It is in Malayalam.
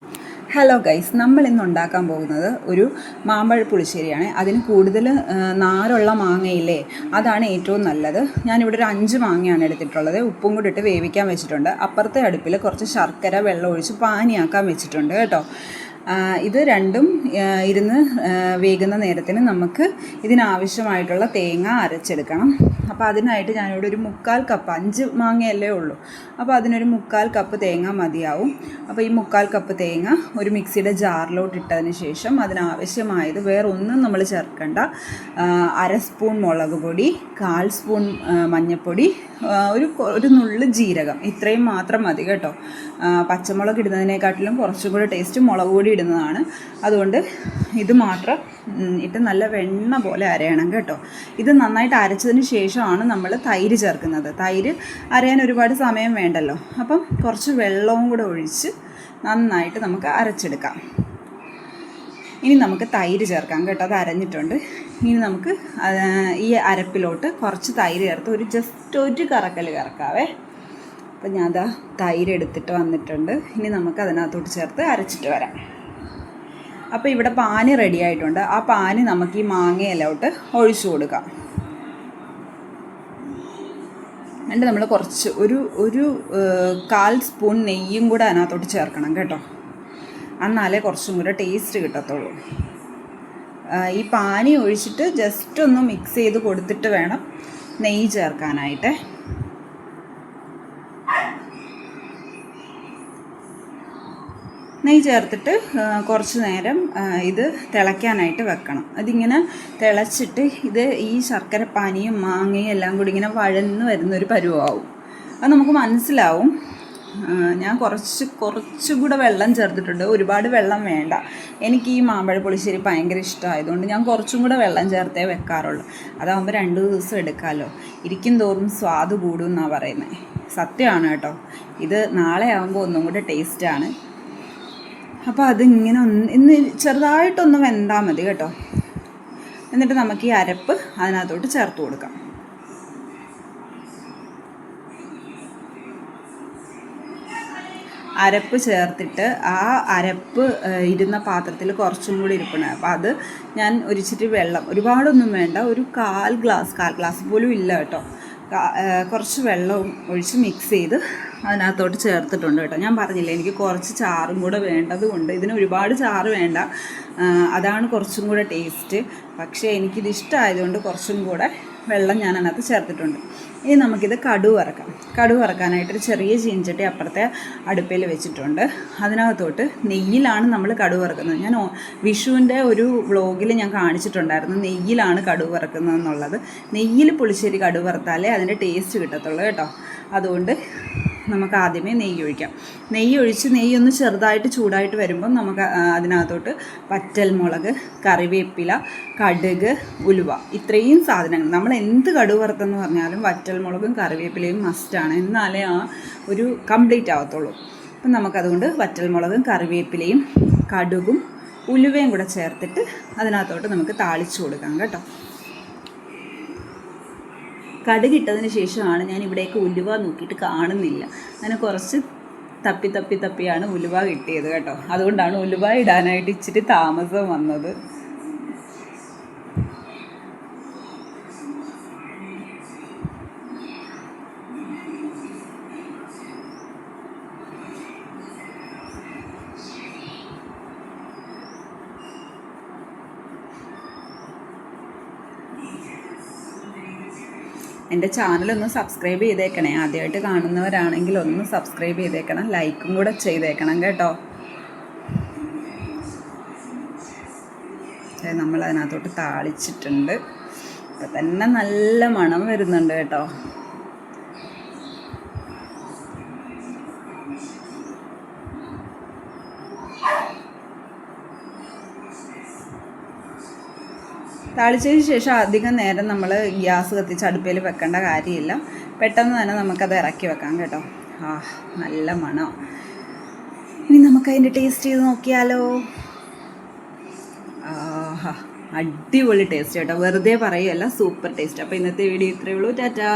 ഹലോ ഗൈസ്, നമ്മൾ ഇന്ന് ഉണ്ടാക്കാൻ പോകുന്നത് ഒരു മാമ്പഴ പുളിശ്ശേരിയാണ്. അതിന് കൂടുതൽ നാരുള്ള മാങ്ങയില്ലേ, അതാണ് ഏറ്റവും നല്ലത്. ഞാനിവിടെ ഒരു 5 മാങ്ങയാണ് എടുത്തിട്ടുള്ളത്. ഉപ്പും കൂടി ഇട്ട് വേവിക്കാൻ വെച്ചിട്ടുണ്ട്. അപ്പുറത്തെ അടുപ്പിൽ കുറച്ച് ശർക്കര വെള്ളം ഒഴിച്ച് പാനിയാക്കാൻ വെച്ചിട്ടുണ്ട് കേട്ടോ. ഇത് രണ്ടും ഇരുന്ന് വേകുന്ന നേരത്തിന് നമുക്ക് ഇതിനാവശ്യമായിട്ടുള്ള തേങ്ങ അരച്ചെടുക്കണം. അപ്പോൾ അതിനായിട്ട് ഞാനിവിടെ ഒരു 1/4 കപ്പ്, 5 മാങ്ങയല്ലേ ഉള്ളൂ, അപ്പോൾ അതിനൊരു 1/4 കപ്പ് തേങ്ങ മതിയാവും. അപ്പോൾ ഈ 1/4 കപ്പ് തേങ്ങ ഒരു മിക്സിയുടെ ജാറിലോട്ട് ഇട്ടതിന് ശേഷം അതിനാവശ്യമായത് വേറെ ഒന്നും നമ്മൾ ചേർക്കണ്ട. 1/2 സ്പൂൺ മുളക് പൊടി, 1/4 സ്പൂൺ മഞ്ഞൾപ്പൊടി, ഒരു നുള്ളു ജീരകം, ഇത്രയും മാത്രം മതി കേട്ടോ. പച്ചമുളക് ഇടുന്നതിനെക്കാട്ടിലും കുറച്ചും കൂടി ടേസ്റ്റ് മുളക് പൊടി ഇടുന്നതാണ്. അതുകൊണ്ട് ഇത് മാത്രം ഇട്ട് നല്ല വെണ്ണ പോലെ അരയണം കേട്ടോ. ഇത് നന്നായിട്ട് അരച്ചതിന് ശേഷമാണ് നമ്മൾ തൈര് ചേർക്കുന്നത്. തൈര് അരയാൻ ഒരുപാട് സമയം വേണ്ടല്ലോ, അപ്പം കുറച്ച് വെള്ളവും കൂടെ ഒഴിച്ച് നന്നായിട്ട് നമുക്ക് അരച്ചെടുക്കാം. ഇനി നമുക്ക് തൈര് ചേർക്കാം കേട്ടോ. അത് അരഞ്ഞിട്ടുണ്ട്. ഇനി നമുക്ക് ഈ അരപ്പിലോട്ട് കുറച്ച് തൈര് ചേർത്ത് ജസ്റ്റ് ഒരു കറക്കൽ കറക്കാവേ. അപ്പം ഞാൻ തൈര് എടുത്തിട്ട് വന്നിട്ടുണ്ട്. ഇനി നമുക്ക് അതിനകത്തോട്ട് ചേർത്ത് അരച്ചിട്ട് വരാം. അപ്പോൾ ഇവിടെ പാനി റെഡി ആയിട്ടുണ്ട്. ആ പാനി നമുക്ക് ഈ മാങ്ങയിലോട്ട് ഒഴിച്ചു കൊടുക്കാം. എന്നിട്ട് നമ്മൾ കുറച്ച് ഒരു 1/4 സ്പൂൺ നെയ്യും കൂടെ അതിനകത്തോട്ട് ചേർക്കണം കേട്ടോ. എന്നാലേ കുറച്ചും കൂടെ ടേസ്റ്റ് കിട്ടത്തുള്ളൂ. ഈ പാനി ഒഴിച്ചിട്ട് ജസ്റ്റ് ഒന്ന് മിക്സ് ചെയ്ത് കൊടുത്തിട്ട് വേണം നെയ്യ് ചേർക്കാനായിട്ട്. നെയ്യ് ചേർത്തിട്ട് കുറച്ച് നേരം ഇത് തിളയ്ക്കാനായിട്ട് വെക്കണം. അതിങ്ങനെ തിളച്ചിട്ട് ഈ ശർക്കര പാനിയും മാങ്ങയും എല്ലാം കൂടി ഇങ്ങനെ വഴന്ന് വരുന്നൊരു പരുവമാവും. അത് നമുക്ക് മനസ്സിലാവും. ഞാൻ കുറച്ചുകൂടെ വെള്ളം ചേർത്തിട്ടുണ്ട്. ഒരുപാട് വെള്ളം വേണ്ട. എനിക്ക് ഈ മാമ്പഴ പുളിശ്ശേരി ഭയങ്കര ഇഷ്ടമായതുകൊണ്ട് ഞാൻ കുറച്ചും കൂടെ വെള്ളം ചേർത്തേ വെക്കാറുള്ളൂ. അതാകുമ്പോൾ 2 ദിവസം എടുക്കാമല്ലോ. ഇരിക്കും തോറും സ്വാദ് കൂടും എന്നാണ് പറയുന്നത്. സത്യമാണ് കേട്ടോ. ഇത് നാളെ ആകുമ്പോൾ ഒന്നും കൂടെ ടേസ്റ്റാണ്. അപ്പോൾ അതിങ്ങനെ ഇന്ന് ചെറുതായിട്ടൊന്ന് വെന്താൽ മതി കേട്ടോ. എന്നിട്ട് നമുക്ക് ഈ അരപ്പ് അതിനകത്തോട്ട് ചേർത്ത് കൊടുക്കാം. അരപ്പ് ചേർത്തിട്ട് ആ അരപ്പ് ഇരുന്ന പാത്രത്തിൽ കുറച്ചും കൂടി ഇരിപ്പുണ്ട്. അപ്പോൾ അത് ഞാൻ ഒരിച്ചിട്ട് വെള്ളം, ഒരുപാടൊന്നും വേണ്ട, ഒരു 1/4 ഗ്ലാസ് പോലും ഇല്ല കേട്ടോ, കുറച്ച് വെള്ളവും ഒഴിച്ച് മിക്സ് ചെയ്ത് അതിനകത്തോട്ട് ചേർത്തിട്ടുണ്ട് കേട്ടോ. ഞാൻ പറഞ്ഞില്ലേ, എനിക്ക് കുറച്ച് ചാറും കൂടെ വേണ്ടതുകൊണ്ട്, ഇതിന് ഒരുപാട് ചാറ് വേണ്ട, അതാണ് കുറച്ചും കൂടെ ടേസ്റ്റ്. പക്ഷേ എനിക്കിത് ഇഷ്ടമായതുകൊണ്ട് കുറച്ചും കൂടെ വെള്ളം ഞാൻ അതിനകത്ത് ചേർത്തിട്ടുണ്ട്. ഇനി നമുക്കിത് കടുക് വറക്കാനായിട്ടൊരു ചെറിയ ചീനച്ചട്ടി അപ്പുറത്തെ അടുപ്പിൽ വെച്ചിട്ടുണ്ട്. അതിനകത്തോട്ട് നെയ്യിലാണ് നമ്മൾ കടുക് വറക്കുന്നത്. ഞാൻ വിഷുവിൻ്റെ ഒരു വ്ളോഗിൽ ഞാൻ കാണിച്ചിട്ടുണ്ടായിരുന്നു നെയ്യിലാണ് കടുക് വറക്കുന്നതെന്നുള്ളത്. നെയ്യിൽ പുളിശ്ശേരി കടുക് വറുത്താലേ അതിൻ്റെ ടേസ്റ്റ് കിട്ടത്തുള്ളൂ കേട്ടോ. അതുകൊണ്ട് നമുക്ക് ആദ്യമേ നെയ്യ് ഒഴിക്കാം. നെയ്യൊന്ന് ചെറുതായിട്ട് ചൂടായിട്ട് വരുമ്പം നമുക്ക് അതിനകത്തോട്ട് വറ്റൽമുളക്, കറിവേപ്പില, കടുക്, ഉലുവ, ഇത്രയും സാധനങ്ങൾ. നമ്മൾ എന്ത് കടുക് വറുത്തെന്ന് പറഞ്ഞാലും വറ്റൽമുളകും കറിവേപ്പിലയും മസ്റ്റാണ്. എന്നാലേ ഒരു കംപ്ലീറ്റ് ആവത്തുള്ളൂ. അപ്പം നമുക്കതുകൊണ്ട് വറ്റൽമുളകും കറിവേപ്പിലയും കടുകും ഉലുവയും കൂടെ ചേർത്തിട്ട് അതിനകത്തോട്ട് നമുക്ക് താളിച്ചു കൊടുക്കാം കേട്ടോ. കടുകിട്ടതിന് ശേഷമാണ് ഞാൻ ഇവിടേക്ക് ഉലുവ നോക്കിയിട്ട് കാണുന്നില്ല. അങ്ങനെ കുറച്ച് തപ്പിയാണ് ഉലുവ കിട്ടിയത് കേട്ടോ. അതുകൊണ്ടാണ് ഉലുവ ഇടാനായിട്ട് ഇച്ചിരി താമസം വന്നത്. എൻ്റെ ചാനലൊന്ന് സബ്സ്ക്രൈബ് ചെയ്തേക്കണേ. ആദ്യമായിട്ട് കാണുന്നവരാണെങ്കിൽ ഒന്ന് സബ്സ്ക്രൈബ് ചെയ്തേക്കണം, ലൈക്കും കൂടെ ചെയ്തേക്കണം കേട്ടോ. നമ്മൾ അതിനകത്തോട്ട് താളിച്ചിട്ടുണ്ട്. ഇപ്പം തന്നെ നല്ല മണം വരുന്നുണ്ട് കേട്ടോ. താളിച്ചതിന് ശേഷം അധികം നേരം നമ്മൾ ഗ്യാസ് കത്തിച്ച് അടുപ്പിൽ വെക്കേണ്ട കാര്യമില്ല. പെട്ടെന്ന് തന്നെ നമുക്കത് ഇറക്കി വെക്കാം കേട്ടോ. നല്ല മണം. ഇനി നമുക്കതിൻ്റെ ടേസ്റ്റ് ചെയ്ത് നോക്കിയാലോ. അടിപൊളി ടേസ്റ്റ് കേട്ടോ. വെറുതെ പറയുകയല്ല, സൂപ്പർ ടേസ്റ്റ്. അപ്പോൾ ഇന്നത്തെ വീഡിയോ ഇത്രയേ ഉള്ളൂ. ടാറ്റാ.